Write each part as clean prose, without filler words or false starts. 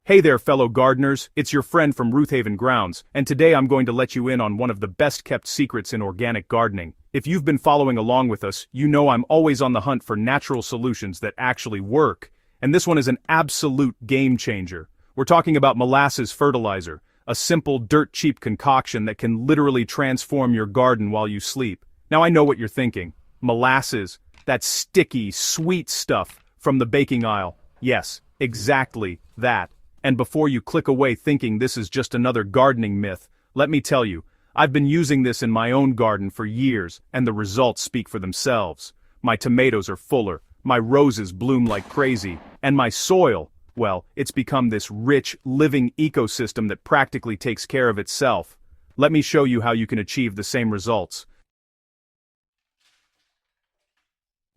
Hey there, fellow gardeners, it's your friend from Roothaven Grounds, and today I'm going to let you in on one of the best-kept secrets in organic gardening. If you've been following along with us, you know I'm always on the hunt for natural solutions that actually work, and this one is an absolute game-changer. We're talking about molasses fertilizer, a simple, dirt-cheap concoction that can literally transform your garden while you sleep. Now I know what you're thinking. Molasses, that sticky, sweet stuff from the baking aisle. Yes, exactly that. And before you click away thinking this is just another gardening myth, let me tell you, I've been using this in my own garden for years, and the results speak for themselves. My tomatoes are fuller, my roses bloom like crazy, and my soil, well, it's become this rich, living ecosystem that practically takes care of itself. Let me show you how you can achieve the same results.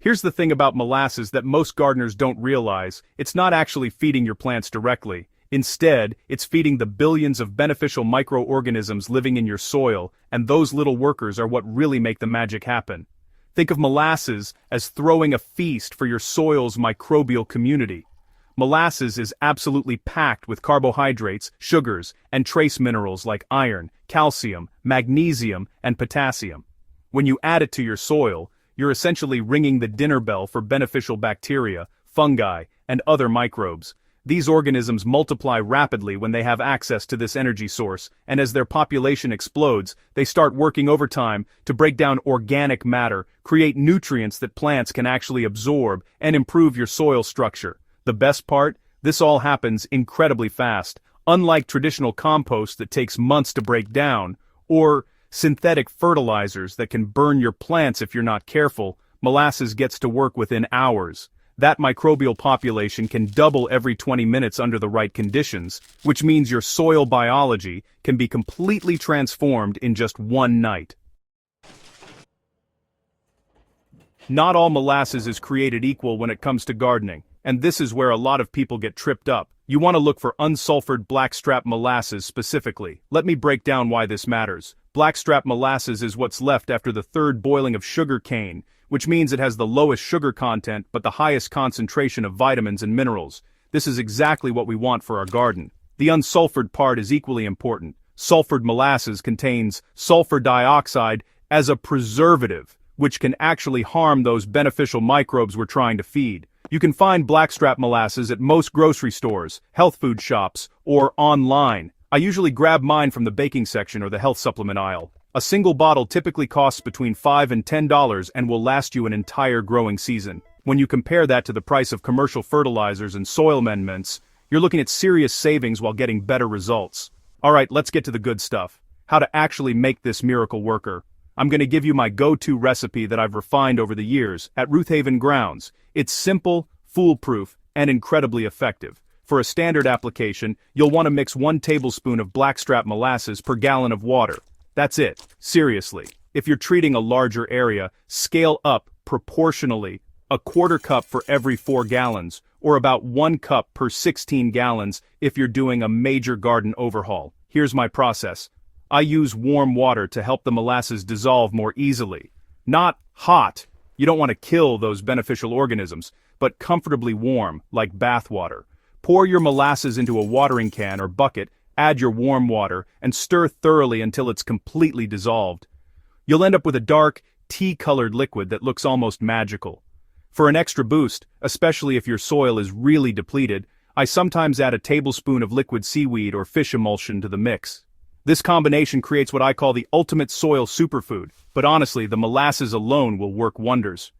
Here's the thing about molasses that most gardeners don't realize: it's not actually feeding your plants directly. Instead, it's feeding the billions of beneficial microorganisms living in your soil, and those little workers are what really make the magic happen. Think of molasses as throwing a feast for your soil's microbial community. Molasses is absolutely packed with carbohydrates, sugars, and trace minerals like iron, calcium, magnesium, and potassium. When you add it to your soil, you're essentially ringing the dinner bell for beneficial bacteria, fungi, and other microbes. These organisms multiply rapidly when they have access to this energy source, and as their population explodes, they start working overtime to break down organic matter, create nutrients that plants can actually absorb, and improve your soil structure. The best part? This all happens incredibly fast, unlike traditional compost that takes months to break down, or synthetic fertilizers that can burn your plants if you're not careful. Molasses gets to work within hours. That microbial population can double every 20 minutes under the right conditions, which means your soil biology can be completely transformed in just one night. Not all molasses is created equal when it comes to gardening, and this is where a lot of people get tripped up. You want to look for unsulfured blackstrap molasses specifically. Let me break down why this matters. Blackstrap molasses is what's left after the third boiling of sugar cane, which means it has the lowest sugar content but the highest concentration of vitamins and minerals. This is exactly what we want for our garden. The unsulfured part is equally important. Sulfured molasses contains sulfur dioxide as a preservative, which can actually harm those beneficial microbes we're trying to feed. You can find blackstrap molasses at most grocery stores, health food shops, or online. I usually grab mine from the baking section or the health supplement aisle. A single bottle typically costs between $5 and $10 and will last you an entire growing season. When you compare that to the price of commercial fertilizers and soil amendments, you're looking at serious savings while getting better results. Alright, let's get to the good stuff. How to actually make this miracle worker. I'm going to give you my go-to recipe that I've refined over the years at Roothaven Grounds. It's simple, foolproof, and incredibly effective. For a standard application, you'll want to mix 1 tablespoon of blackstrap molasses per gallon of water. That's it. Seriously. If you're treating a larger area, scale up proportionally, a quarter cup for every 4 gallons, or about 1 cup per 16 gallons if you're doing a major garden overhaul. Here's my process. I use warm water to help the molasses dissolve more easily. Not hot. You don't want to kill those beneficial organisms, but comfortably warm, like bath water. Pour your molasses into a watering can or bucket, add your warm water, and stir thoroughly until it's completely dissolved. You'll end up with a dark, tea-colored liquid that looks almost magical. For an extra boost, especially if your soil is really depleted, I sometimes add a tablespoon of liquid seaweed or fish emulsion to the mix. This combination creates what I call the ultimate soil superfood, but honestly, the molasses alone will work wonders.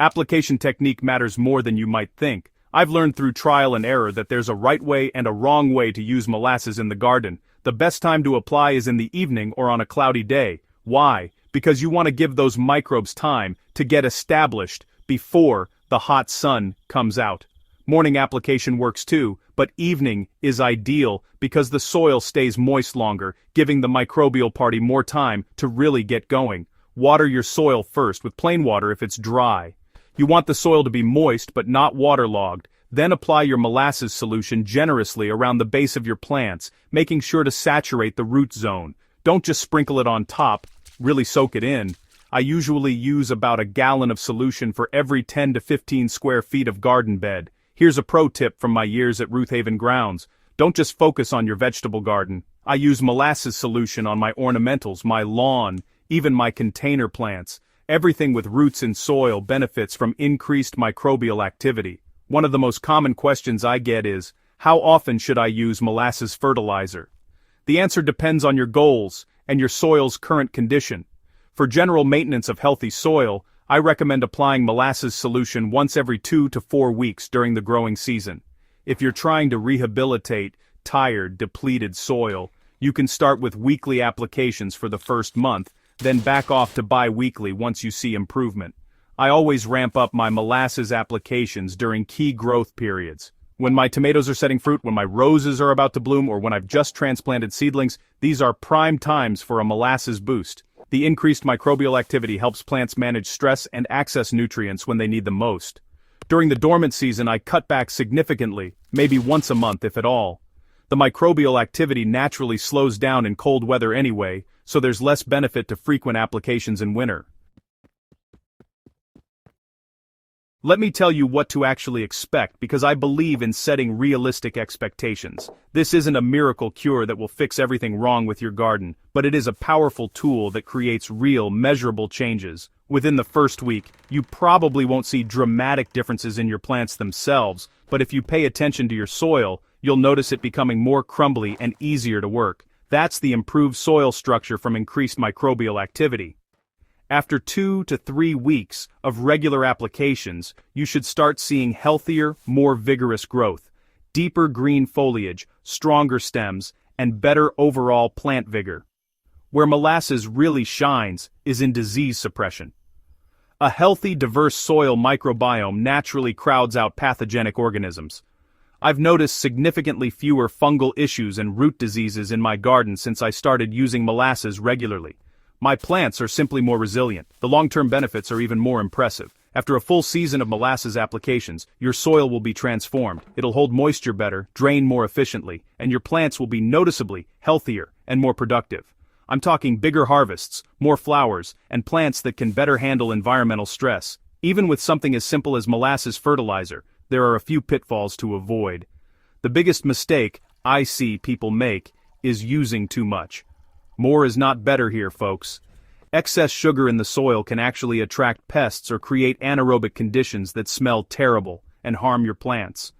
Application technique matters more than you might think. I've learned through trial and error that there's a right way and a wrong way to use molasses in the garden. The best time to apply is in the evening or on a cloudy day. Why? Because you want to give those microbes time to get established before the hot sun comes out. Morning application works too, but evening is ideal because the soil stays moist longer, giving the microbial party more time to really get going. Water your soil first with plain water if it's dry. You want the soil to be moist but not waterlogged. Then apply your molasses solution generously around the base of your plants, making sure to saturate the root zone. Don't just sprinkle it on top, really soak it in. I usually use about a gallon of solution for every 10 to 15 square feet of garden bed. Here's a pro tip from my years at Roothaven Grounds. Don't just focus on your vegetable garden. I use molasses solution on my ornamentals, my lawn, even my container plants. Everything with roots in soil benefits from increased microbial activity. One of the most common questions I get is, how often should I use molasses fertilizer? The answer depends on your goals and your soil's current condition. For general maintenance of healthy soil, I recommend applying molasses solution once every 2 to 4 weeks during the growing season. If you're trying to rehabilitate tired, depleted soil, you can start with weekly applications for the first month, then back off to bi-weekly once you see improvement. I always ramp up my molasses applications during key growth periods. When my tomatoes are setting fruit, when my roses are about to bloom, or when I've just transplanted seedlings, these are prime times for a molasses boost. The increased microbial activity helps plants manage stress and access nutrients when they need them most. During the dormant season, I cut back significantly, maybe once a month if at all. The microbial activity naturally slows down in cold weather anyway, so there's less benefit to frequent applications in winter. Let me tell you what to actually expect because I believe in setting realistic expectations. This isn't a miracle cure that will fix everything wrong with your garden, but it is a powerful tool that creates real, measurable changes. Within the first week, you probably won't see dramatic differences in your plants themselves, but if you pay attention to your soil, you'll notice it becoming more crumbly and easier to work. That's the improved soil structure from increased microbial activity. After 2 to 3 weeks of regular applications, you should start seeing healthier, more vigorous growth, deeper green foliage, stronger stems, and better overall plant vigor. Where molasses really shines is in disease suppression. A healthy, diverse soil microbiome naturally crowds out pathogenic organisms. I've noticed significantly fewer fungal issues and root diseases in my garden since I started using molasses regularly. My plants are simply more resilient. The long-term benefits are even more impressive. After a full season of molasses applications, your soil will be transformed. It'll hold moisture better, drain more efficiently, and your plants will be noticeably healthier and more productive. I'm talking bigger harvests, more flowers, and plants that can better handle environmental stress. Even with something as simple as molasses fertilizer, there are a few pitfalls to avoid. The biggest mistake I see people make is using too much. More is not better here, folks. Excess sugar in the soil can actually attract pests or create anaerobic conditions that smell terrible and harm your plants.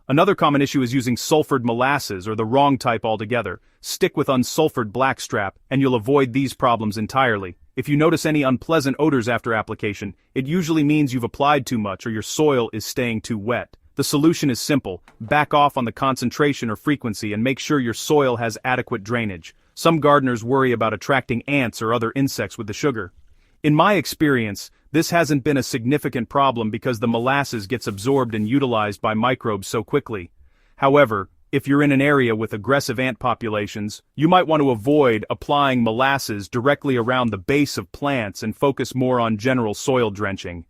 Another common issue is using sulfured molasses or the wrong type altogether. Stick with unsulfured blackstrap and you'll avoid these problems entirely. If you notice any unpleasant odors after application, it usually means you've applied too much or your soil is staying too wet. The solution is simple. Back off on the concentration or frequency and make sure your soil has adequate drainage. Some gardeners worry about attracting ants or other insects with the sugar. In my experience, this hasn't been a significant problem because the molasses gets absorbed and utilized by microbes so quickly. However, if you're in an area with aggressive ant populations, you might want to avoid applying molasses directly around the base of plants and focus more on general soil drenching.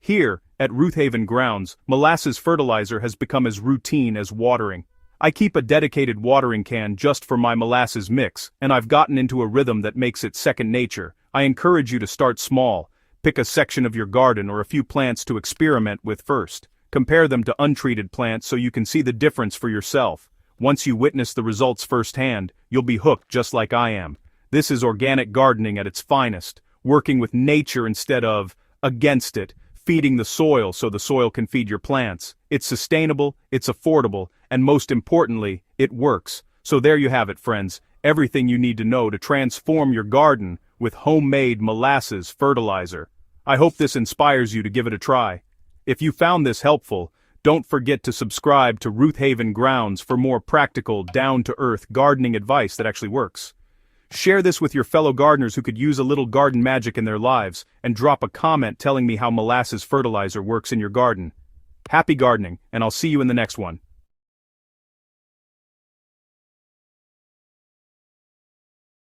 Here, at Roothaven Grounds, molasses fertilizer has become as routine as watering. I keep a dedicated watering can just for my molasses mix, and I've gotten into a rhythm that makes it second nature. I encourage you to start small. Pick a section of your garden or a few plants to experiment with first. Compare them to untreated plants so you can see the difference for yourself. Once you witness the results firsthand, you'll be hooked just like I am. This is organic gardening at its finest, working with nature instead of against it, feeding the soil so the soil can feed your plants. It's sustainable, it's affordable, and most importantly, it works. So there you have it, friends. Everything you need to know to transform your garden with homemade molasses fertilizer. I hope this inspires you to give it a try. If you found this helpful, don't forget to subscribe to Roothaven Grounds for more practical, down-to-earth gardening advice that actually works. Share this with your fellow gardeners who could use a little garden magic in their lives, and drop a comment telling me how molasses fertilizer works in your garden. Happy gardening, and I'll see you in the next one.